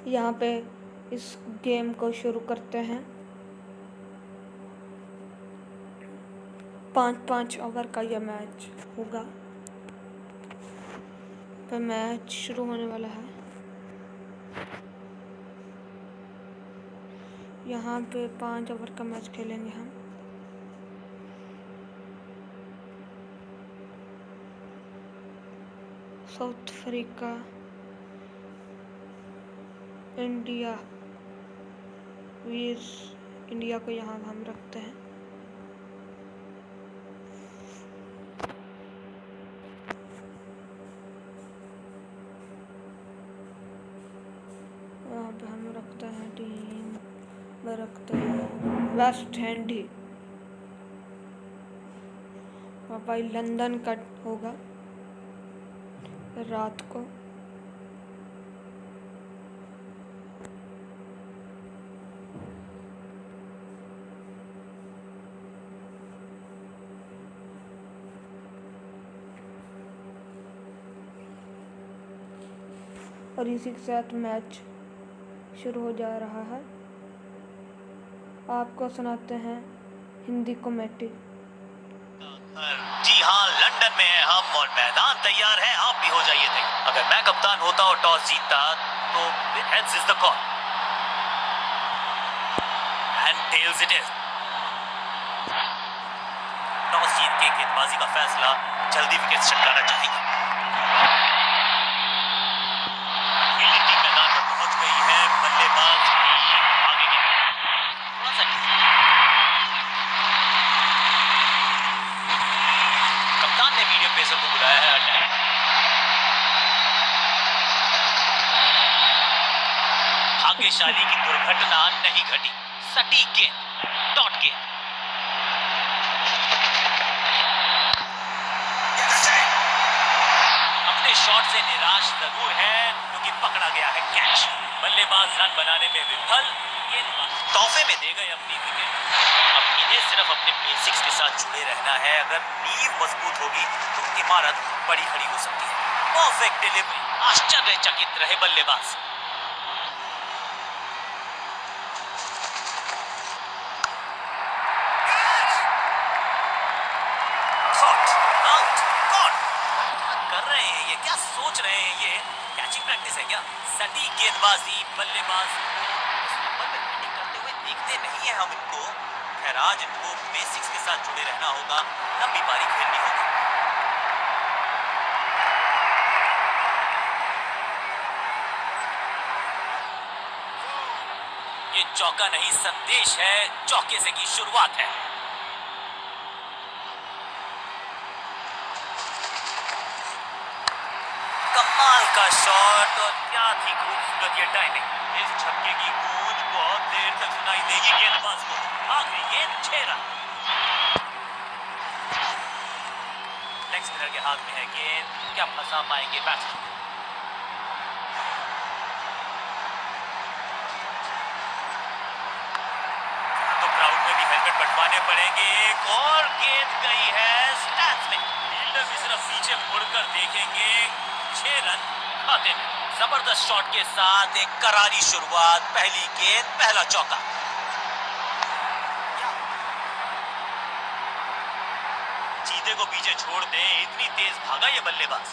यहाँ पे इस गेम को शुरू करते हैं। 5-5 ओवर का यह मैच होगा। तो मैच शुरू होने वाला है। यहाँ पे 5 ओवर का मैच खेलेंगे हम। साउथ अफ्रीका इंडिया वीर इंडिया को यहाँ हम रखते हैं। यहाँ पे हम रखते हैं टीम में रखते हैं वेस्ट इंडी। भाई लंदन का होगा रात को। और इसी के साथ मैच शुरू हो जा रहा है। आपको सुनाते हैं हिंदी कमेटी। जी हाँ, लंदन में है हम और मैदान तैयार है, आप भी हो जाइए तैयार। अगर मैं कप्तान होता और टॉस जीतता तो heads is the call and tails it is. Toss जीत के गेंदबाजी का फैसला जल्दी विकेट चटकाना चाहेंगे। फील्डिंग टीम मैदान पर पहुंच गई है। बल्लेबाज की आगे की थोड़ा सा कप्तान ने मीडियम पेसर को बुलाया है। भाग्यशाली की दुर्घटना नहीं घटी। सटीक गेंद, डॉट गेंद। अपने शॉट से निराश जरूर है क्योंकि पकड़ा गया है कैच। बल्लेबाज रन बनाने में विफल, गेंदबाज तोहफे में दे गए अपनी विकेट। अब इन्हें सिर्फ अपने बेसिक्स के साथ जुड़े रहना है। अगर नींव मजबूत होगी तो इमारत बड़ी खड़ी हो सकती है। परफेक्ट डिलीवरी, आश्चर्यचकित रहे बल्लेबाज। कर रहे हैं ये, क्या सोच रहे हैं ये? कैचिंग प्रैक्टिस है क्या? सटीक गेंदबाजी, बल्लेबाज नंबर पे बैटिंग करते हुए देखते नहीं है हम इनको। खैर आज इनको बेसिक्स के साथ जुड़े रहना होगा, लंबी पारी खेलनी होगी। ये चौका नहीं संदेश है, चौके से की शुरुआत है। कमाल का शॉट और क्या थी खूबसूरत ये टाइमिंग। इस छक्के की गूंज बहुत देर तक सुनाई देगी गेंदबाज को। आखिरी गेंद 6 रन। लेग स्पिनर के हाथ में है गेंद, क्या फंसा पाएंगे बैट्समैन? तो क्राउड में भी हेलमेट बंटवाने पड़ेंगे। एक और गेंद गई है स्टैंड्स में। फील्डर भी सिर्फ पीछे मुड़कर देखेंगे। 6 रन खाते में। जबरदस्त शॉट के साथ एक करारी शुरुआत, पहली गेंद पहला चौका। चीते को पीछे छोड़ दे, इतनी तेज भागा ये बल्लेबाज।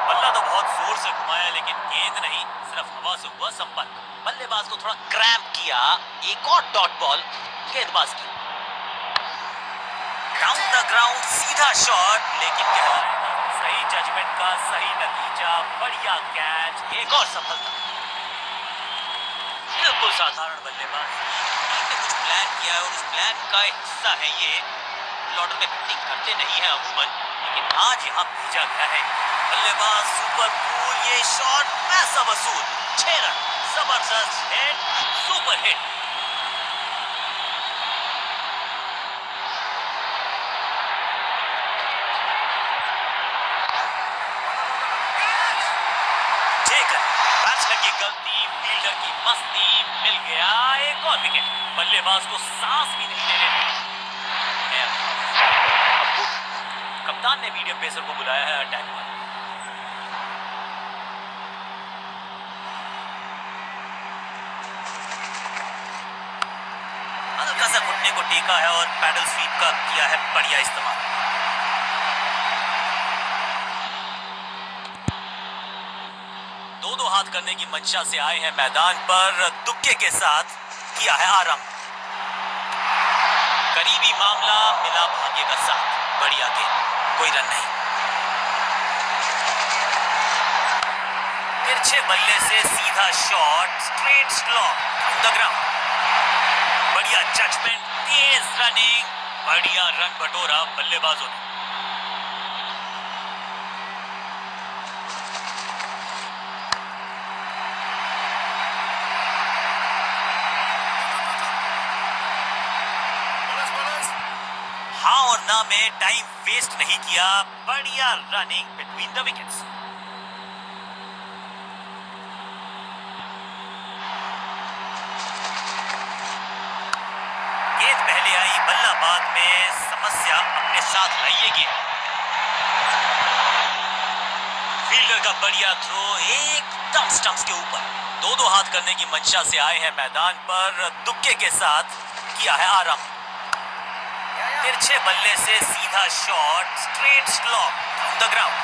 बल्ला तो बहुत जोर से घुमाया लेकिन गेंद नहीं, सिर्फ हवा से हुआ संपर्क। बल्लेबाज को थोड़ा क्रैम्प किया। एक और डॉट बॉल गेंदबाज की। डाउन द ग्राउंड सीधा शॉट, लेकिन कहलाएगा सही जजमेंट का सही नतीजा। बढ़िया कैच, एक और सफलता। बिल्कुल साधारण बल्लेबाज ने कुछ प्लान किया और उस प्लान का हिस्सा है ये। ऑर्डर में बैटिंग करते नहीं है अमूमन, लेकिन आज यहाँ भेजा गया है। बल्लेबाज सुपर कूल, ये शॉट पैसा वसूल। 6 रन, जबरदस्त हिट, सुपर हिट। बैट्समैन की गलती, फील्डर की मस्ती, मिल गया एक और विकेट। बल्लेबाज को सांस भी नहीं लेने दी। कप्तान ने मीडियम पेसर को बुलाया है अटैक पर। हल्का सा घुटने को टेका है और पैडल स्वीप का किया है बढ़िया इस्तेमाल। दो हाथ करने की मंशा से आए हैं मैदान पर, तुक्के के साथ किया है आराम। करीबी मामला, मिला भाग्य का साथ। बढ़िया गेंद, कोई रन नहीं। तिरछे बल्ले से सीधा shot, straight slope on the ground. बढ़िया जजमेंट, तेज रनिंग, बढ़िया रन बटोरा बल्लेबाजों ने। हाँ और ना में टाइम वेस्ट नहीं किया, बढ़िया रनिंग बिटवीन द विकेट्स। गेंद पहले आई, बल्ला बाद में, समस्या अपने साथ लाइएगी। फील्डर का बढ़िया थ्रो एकदम स्टंप्स के ऊपर। दो हाथ करने की मंशा से आए हैं मैदान पर, तुक्के के साथ किया है आराम। तिरछे बल्ले से सीधा shot, straight slope on the ground.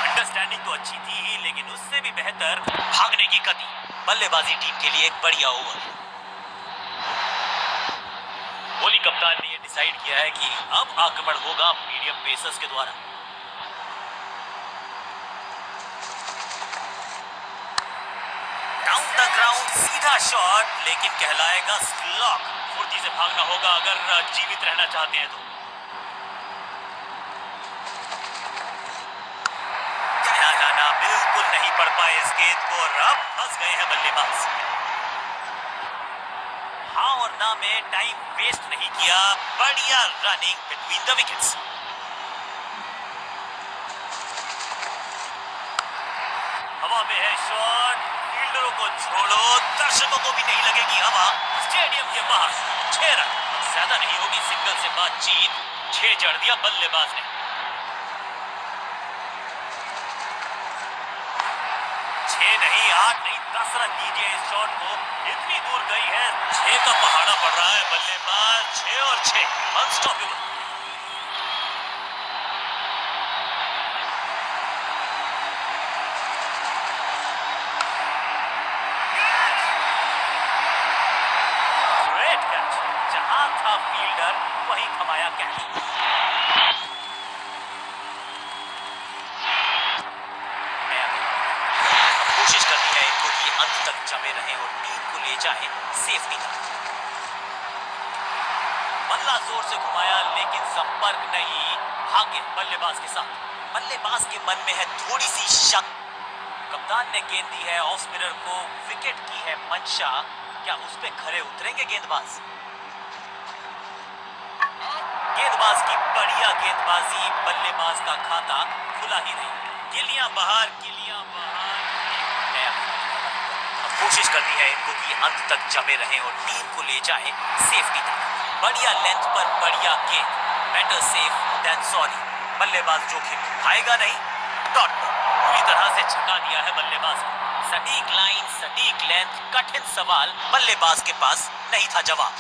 Understanding तो अच्छी थी ही, लेकिन उससे भी बेहतर भागने की गति। बल्लेबाजी टीम के लिए एक बढ़िया ओवर। कोहली कप्तान ने यह डिसाइड किया है कि अब आक्रमण होगा मीडियम पेसर्स के द्वारा। डाउन द ग्राउंड सीधा शॉट, लेकिन कहलाएगा स्लॉक। फुर्ती से भागना होगा अगर जीवित रहना चाहते हैं तो। ना बिल्कुल नहीं पड़ पाए इस गेंद को और अब फंस गए हैं बल्लेबाज। हाँ और ना में टाइम वेस्ट नहीं किया, बढ़िया रनिंग बिटवीन द विकेट्स। हवा में है शॉट, फील्डरों को छोड़ो, दर्शकों को भी नहीं लगेगी हवा। स्टेडियम के बाहर 6 रन, ज्यादा नहीं होगी सिंगल से बातचीत। 6 जड़ दिया बल्लेबाज ने। 6 नहीं, 8 नहीं, 10 रन दीजिए इस शॉट को। इतनी दूर गई है, 6 का पहाड़ा पड़ रहा है बल्लेबाज। 6 और 6 अनस्टॉपेबल। जहां था फील्डर वहीं थमाया कैच। कोशिश करनी है इनको कि अंत तक जमे रहें और टीम को ले जाएं सेफ्टी तक। बल्ला जोर से घुमाया लेकिन संपर्क नहीं, भागे बल्लेबाज के साथ। बल्लेबाज के मन में है थोड़ी सी शक। कप्तान ने गेंद दी है ऑफ स्पिनर को, विकेट की है मंशा। क्या उस पे खरे उतरेंगे गेंदबाज? गेंदबाज की बढ़िया गेंदबाजी, बल्लेबाज का खाता खुला ही नहीं। गिलियां बाहर, गिलियां बाहर। अब कोशिश करनी है इनको कि अंत तक जमे रहें और टीम को ले जाएं सेफ्टी तक। बढ़िया लेंथ पर बढ़िया गेंद, बेटर सेफ देन सॉरी। बल्लेबाज जोखिम उठाएगा नहीं, डॉट बॉल पूरी तरह से छका दिया है बल्लेबाज को। सटीक लाइन, सटीक लेंथ, कठिन सवाल, बल्लेबाज के पास नहीं था जवाब।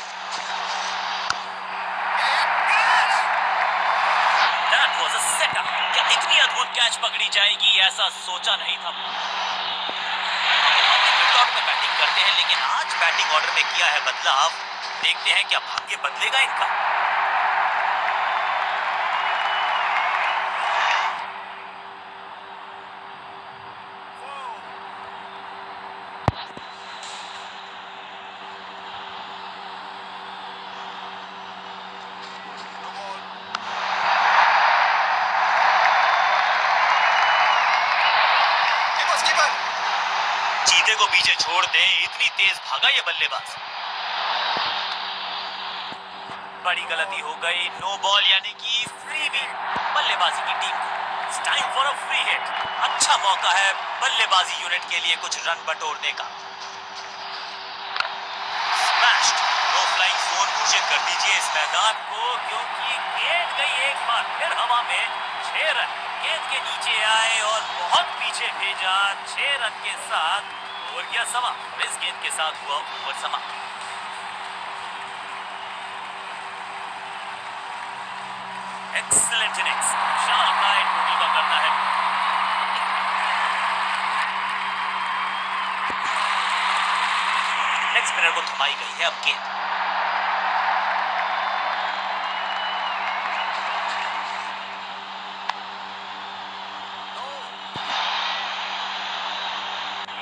That was a setup. क्या इतनी अद्भुत कैच पकड़ी जाएगी, ऐसा सोचा नहीं था। हम में बैटिंग करते हैं, लेकिन आज बैटिंग ऑर्डर में किया है बदलाव। देखते हैं क्या भाग्य बदलेगा इनका। चीते को पीछे छोड़ दें, इतनी तेज भागा ये बल्लेबाज। बड़ी गलती हो गई, नो बॉल यानी कि फ्री भी बल्लेबाजी की टीम को। It's time for a free hit. अच्छा मौका है बल्लेबाजी यूनिट के लिए कुछ रन बटोरने का। स्मैश्ड, नो फ्लाइंग जोन घोषित कर दीजिए इस मैदान को, क्योंकि गेंद गई एक बार फिर हवा नीचे आए और बहुत पीछे भेजा। 6 रन के साथ ओवर गया समाप्त। इस गेंद के साथ हुआ ओवर समाप्त। एक्सीलेंट इनिंग्स, शानदार टोटल का करना है। लेग स्पिनर को थमाई गई है अब गेंद।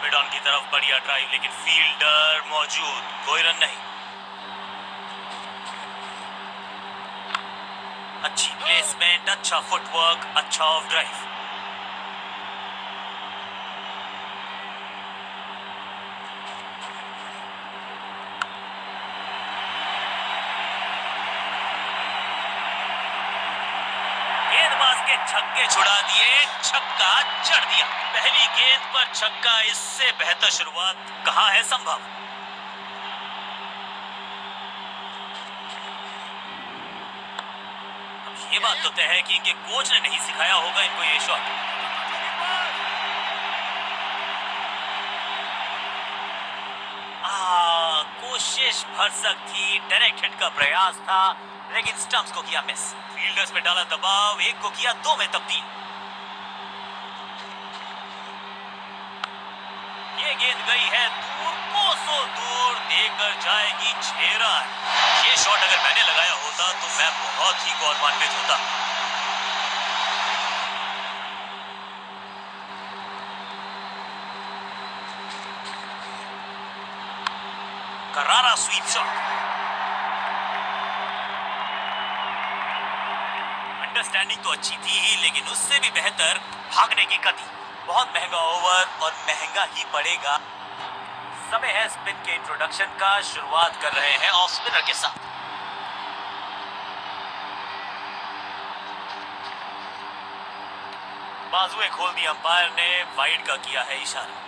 मिड ऑन की तरफ बढ़िया ड्राइव, लेकिन फील्डर मौजूद, कोई रन नहीं। अच्छी प्लेसमेंट, अच्छा फुटवर्क, अच्छा ऑफ ड्राइव। गेंदबाज के छक्के छुड़ा दिए, छक्का जड़ दिया। पहली गेंद पर छक्का, इससे बेहतर शुरुआत कहां है संभव। ये बात तो तय है कि इनके कोच ने नहीं सिखाया होगा इनको ये शॉट। कोशिश भरसक थी, डायरेक्ट हिट का प्रयास था, लेकिन स्टंप्स को किया मिस। फील्डर्स पे डाला दबाव, एक को किया 2 में तब्दील। ये गेंद गई है दूर, कोसों दूर, देकर जाएगी 6 रन। ये शॉट अगर मैंने लगाया होता तो मैं बहुत ही गौरवान्वित होता। करारा स्वीप शॉट। अंडरस्टैंडिंग तो अच्छी थी ही, लेकिन उससे भी बेहतर भागने की गति। बहुत महंगा ओवर और महंगा ही पड़ेगा। समय है स्पिन के इंट्रोडक्शन का। शुरुआत कर रहे हैं ऑफ स्पिनर के साथ। बाजुएं खोल दी अंपायर ने, वाइड का किया है इशारा।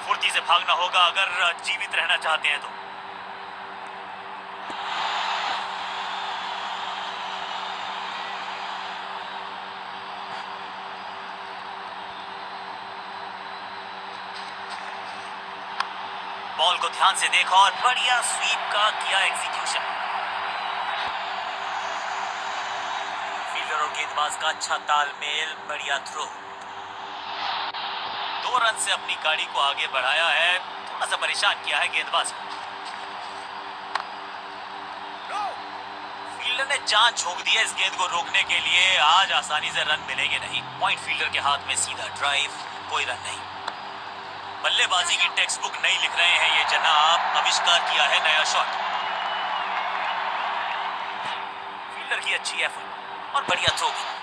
फुर्ती से भागना होगा अगर जीवित रहना चाहते हैं तो। बॉल को ध्यान से देखा और बढ़िया स्वीप का किया एग्जीक्यूशन। फील्डर और गेंदबाज का अच्छा तालमेल, बढ़िया थ्रो। 2 रन से अपनी गाड़ी को आगे बढ़ाया है, थोड़ा सा परेशान किया है गेंदबाज को। फील्डर ने जान झोंक दी है इस गेंद को रोकने के लिए। आज आसानी से रन मिलेंगे नहीं। पॉइंट फील्डर के हाथ में सीधा ड्राइव, कोई रन नहीं। बल्लेबाजी की टेक्स्ट बुक नहीं लिख रहे हैं ये जनाब, आविष्कार किया है नया शॉट। फील्डर की अच्छी एफर्ट और बढ़िया थ्रो भी।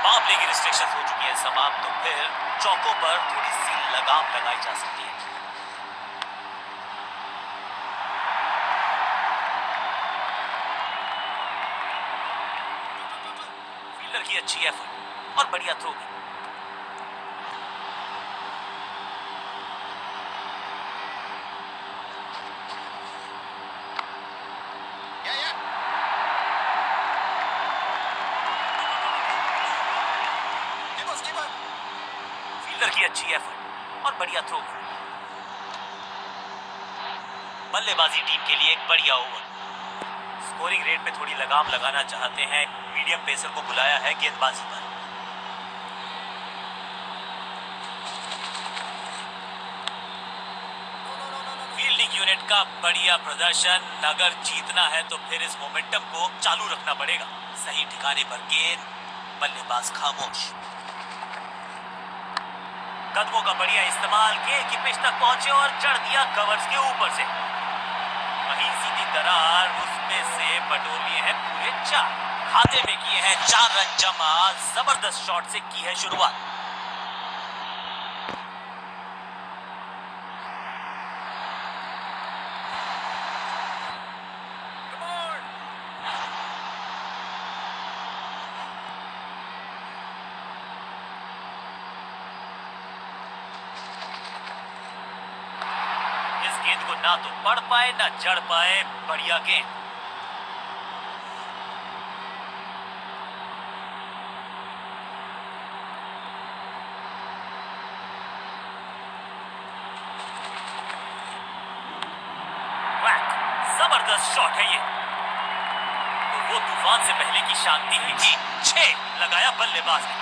पावर प्ले की रिस्ट्रिक्शंस हो चुकी है समाप्त, तो फिर चौकों पर थोड़ी सी लगाम लगाई जा सकती है। फील्डर की अच्छी एफर्ट और बढ़िया थ्रो भी। फील्डर की अच्छी एफर्ट और बढ़िया थ्रो भी। बल्लेबाजी टीम के लिए एक बढ़िया ओवर। स्कोरिंग रेट पे थोड़ी लगाम लगाना चाहते हैं, मीडियम पेसर को बुलाया है गेंदबाजी पर। फील्डिंग यूनिट का बढ़िया प्रदर्शन। अगर जीतना है तो फिर इस मोमेंटम को चालू रखना पड़ेगा। सही ठिकाने पर गेंद, बल्लेबाज खामोश। कदमों का बढ़िया इस्तेमाल, गेंद की पिच तक पहुंचे और जड़ दिया कवर्स के ऊपर से। वहीं सीधी दरार, उसमें से बटोर लिए हैं पूरे 4। खाते में किए हैं 4 रन जमा। जबरदस्त शॉट से की है शुरुआत। गेंद को ना तो पढ़ पाए ना जड़ पाए। बढ़िया गेंद। जबरदस्त शॉट है ये। तो वो तूफान से पहले की शांति है कि 6 लगाया बल्लेबाज ने।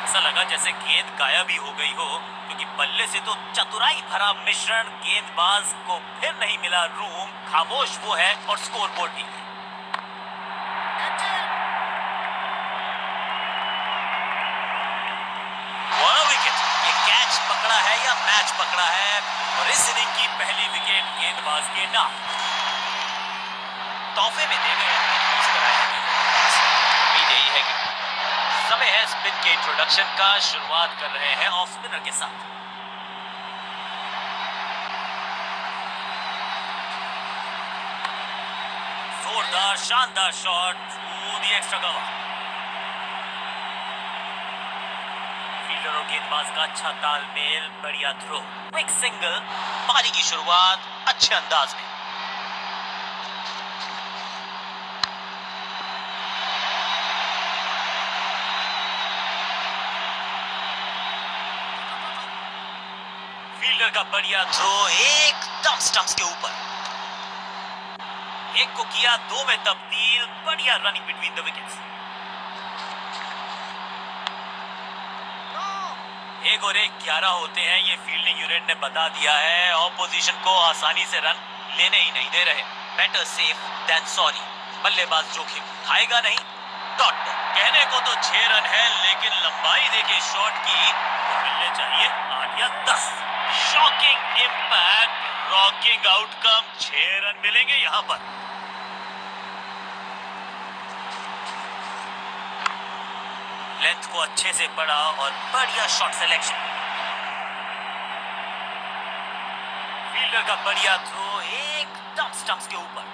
ऐसा लगा जैसे गेंद गायब ही हो गई हो, क्योंकि बल्ले से तो चतुराई भरा मिश्रण। गेंदबाज को फिर नहीं मिला रूम, खामोश वो है और स्कोरबोर्ड भी। पकड़ा है या मैच पकड़ा है, और इस इनिंग की पहली विकेट गेंदबाज के नाम। तोहफे में दे गए उम्मीद यही है कि समय है स्पिन के इंट्रोडक्शन का। शुरुआत कर रहे हैं ऑफ स्पिनर के साथ। जोरदार शानदार shot through the extra cover. Fielder और गेंदबाज का अच्छा तालमेल, बढ़िया थ्रो, क्विक सिंगल। पारी की शुरुआत अच्छे अंदाज में। फील्डर का बढ़िया थ्रो एकदम स्टंप्स के ऊपर। एक को किया 2 में तब्दील। बढ़िया रनिंग बिटवीन द विकेट्स। एक और एक 11 होते हैं, ये फील्डिंग यूनिट ने बता दिया है। ऑपोजिशन को आसानी से रन लेने ही नहीं दे रहे। Better safe than sorry. बल्लेबाज जोखिम खाएगा नहीं। Dot ball. कहने को तो 6 रन है, लेकिन लंबाई देखिए शॉट की, तो मिलने चाहिए 8 या 10। Shocking impact, rocking outcome. 6 run मिलेंगे यहां पर। लेंथ को अच्छे से पढ़ा और बढ़िया शॉट सिलेक्शन। फील्डर का बढ़िया थ्रो एकदम स्टंप्स के ऊपर।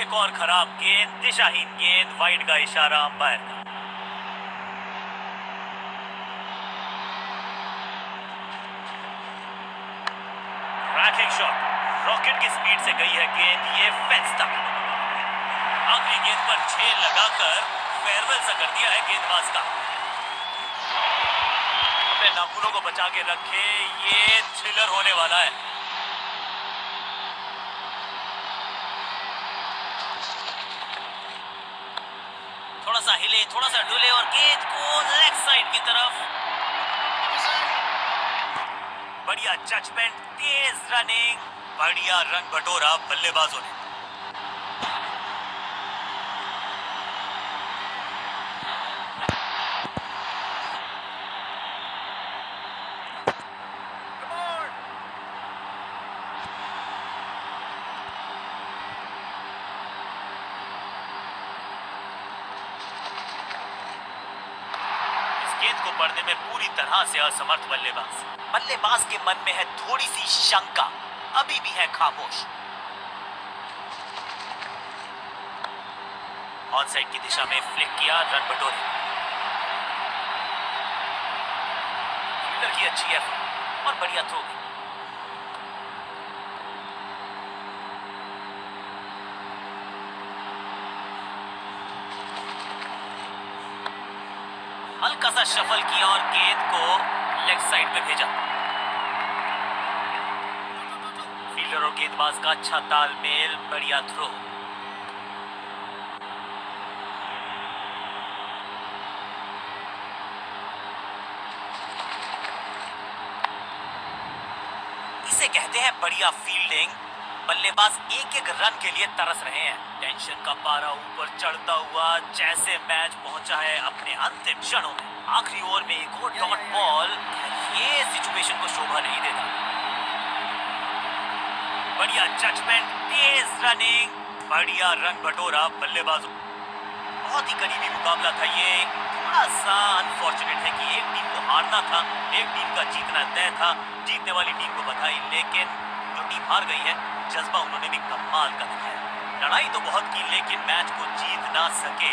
एक और खराब गेंद, दिशाहीन गेंद। वाइड का इशारा अंपायर का। ट्रैकिंग शॉट, रॉकेट की स्पीड से गई है गेंद, ये फेंस तक। आखिरी गेंद पर 6 लगाकर फेयरवेल सा कर दिया है गेंदबाज का। अपने नाखूनों को बचा के रखे, ये थ्रिलर होने वाला है। थोड़ा सा हिले, थोड़ा सा डुले और गेंद को लेग साइड की तरफ। बढ़िया जजमेंट, तेज रनिंग, बढ़िया रन बटोरा बल्लेबाजों ने। गेंद को पढ़ने में पूरी तरह से असमर्थ बल्लेबाज। बल्लेबाज के मन में है थोड़ी सी शंका, अभी भी है खामोश। ऑन साइड की दिशा में फ्लिक किया, रन बटोरे। फील्डर की अच्छी एफर्ट और बढ़िया थ्रो भी। हल्का सा शफल किया और गेंद को लेग साइड में भेजा। फील्डर और गेंदबाज का अच्छा तालमेल, बढ़िया थ्रो। इसे कहते हैं बढ़िया फील्डिंग। बल्लेबाज एक एक रन के लिए तरस रहे हैं। टेंशन का पारा ऊपर चढ़ता हुआ, जैसे मैच पहुंचा है अपने अंतिम क्षणों में। आखिरी ओवर में एक और डॉट बॉल, ये सिचुएशन को शोभा नहीं देता। बढ़िया जजमेंट, तेज रनिंग, बढ़िया रन बटोरा बल्लेबाजों। बहुत ही करीबी मुकाबला था ये। थोड़ा सा अनफॉर्चुनेट है कि एक टीम को हारना था, एक टीम का जीतना तय था, जीतने वाली टीम को बधाई, लेकिन जो टीम हार गई है जज्बा उन्होंने भी कमाल का दिखाया। लड़ाई तो बहुत की लेकिन मैच को जीत ना सके।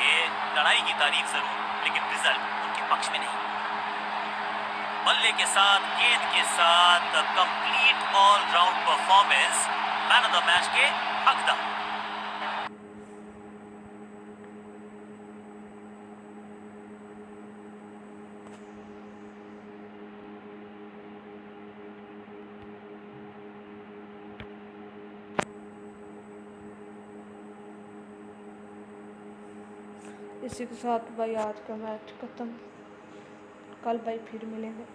लड़ाई की तारीफ जरूर लेकिन रिजल्ट उनके पक्ष में नहीं। बल्ले के साथ, गेंद के साथ complete all round performance, man of the match के हकदार। इसी के साथ भाई आज का मैच खत्म। कल भाई फिर मिलेंगे।